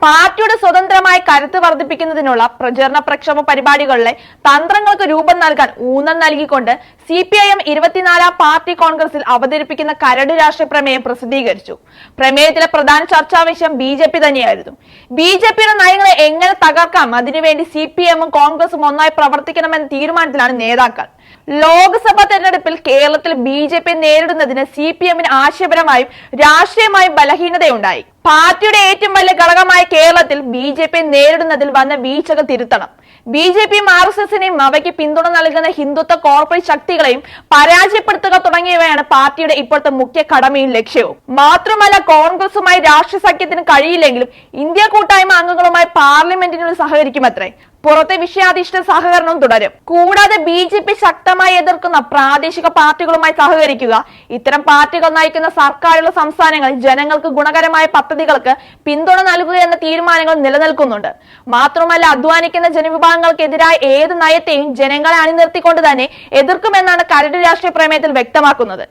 പാർട്ടിയുടെ സ്വതന്ത്രമായ കരുത്ത് വർദ്ധിപ്പിക്കുന്നതിനുള്ള പ്രചരണ പ്രക്ഷോഭ പരിപാടികളിലെ തന്ത്രങ്ങൾക്ക് രൂപം നൽകാൻ ഊന്നൽ നൽകിക്കൊണ്ട് CPIM 24ാം പാർട്ടി കോൺഗ്രസിൽ അവതരിപ്പിക്കുന്ന കരട് രാഷ്ട്രീയ പ്രമേയം പ്രസിദ്ധീകരിച്ചു. പ്രമേയത്തിലെ പ്രധാന ചർച്ചാ വിഷയം BJP തന്നെയായിരുന്നു. BJPയുടെ നയങ്ങളെ എങ്ങനെ തകർക്കാം, അതിനുവേണ്ടി CPIM-ഉം കോൺഗ്രസും ഒന്നായി പ്രവർത്തിക്കണമെന്ന തീരുമാനത്തിലാണ് നേതാക്കൾ. ലോക്സഭാ തെരഞ്ഞെടുപ്പിൽ കേരളത്തിൽ BJP നേരിടുന്നതിന് CPIM-ന് ആശയപരമായും രാഷ്ട്രീയമായും ബലഹീനതയുണ്ടായി. പാർട്ടിയുടെ ഏറ്റവും വലിയ ഘടകമായ കേരളത്തിൽ BJP നേരിടുന്നതിൽ വന്ന വീഴ്ചകൾ തിരുത്തണം. BJP-യും RSS-നെയും അവയ്ക്ക് പിന്തുണ നൽകുന്ന ഹിന്ദുത്വ കോർപ്പറേറ്റ് ശക്തികളെയും പരാജയപ്പെടുത്തുക തുടങ്ങിയവയാണ് പാർട്ടിയുടെ ഇപ്പോഴത്തെ മുഖ്യ കടമയും ലക്ഷ്യവും. മാത്രമല്ല, കോൺഗ്രസുമായി രാഷ്ട്രീയ സഖ്യത്തിന് കഴിയില്ലെങ്കിലും ഇന്ത്യ കൂട്ടായ്മ അംഗങ്ങളുമായി പാർലമെന്റിനുള്ളിൽ സഹകരിക്കുമത്രേ. പുറത്തെ വിഷയാധിഷ്ഠിത സഹകരണവും തുടരും. കൂടാതെ BJP ശക്തമായി എതിർക്കുന്ന പ്രാദേശിക പാർട്ടികളുമായി സഹകരിക്കുക, ഇത്തരം പാർട്ടികൾ നയിക്കുന്ന സർക്കാരുള്ള സംസ്ഥാനങ്ങളിൽ ജനങ്ങൾക്ക് ഗുണകരമായ പദ്ധതികൾക്ക് പിന്തുണ നൽകുക എന്ന തീരുമാനങ്ങൾ നിലനിൽക്കുന്നുണ്ട്. മാത്രമല്ല, അധ്വാനിക്കുന്ന ജനവിഭാഗങ്ങൾക്കെതിരായ ഏത് നയത്തെയും ജനങ്ങളെ അണിനിർത്തിക്കൊണ്ട് തന്നെ എതിർക്കുമെന്നാണ് കരട് രാഷ്ട്രീയ പ്രമേയത്തിൽ വ്യക്തമാക്കുന്നത്.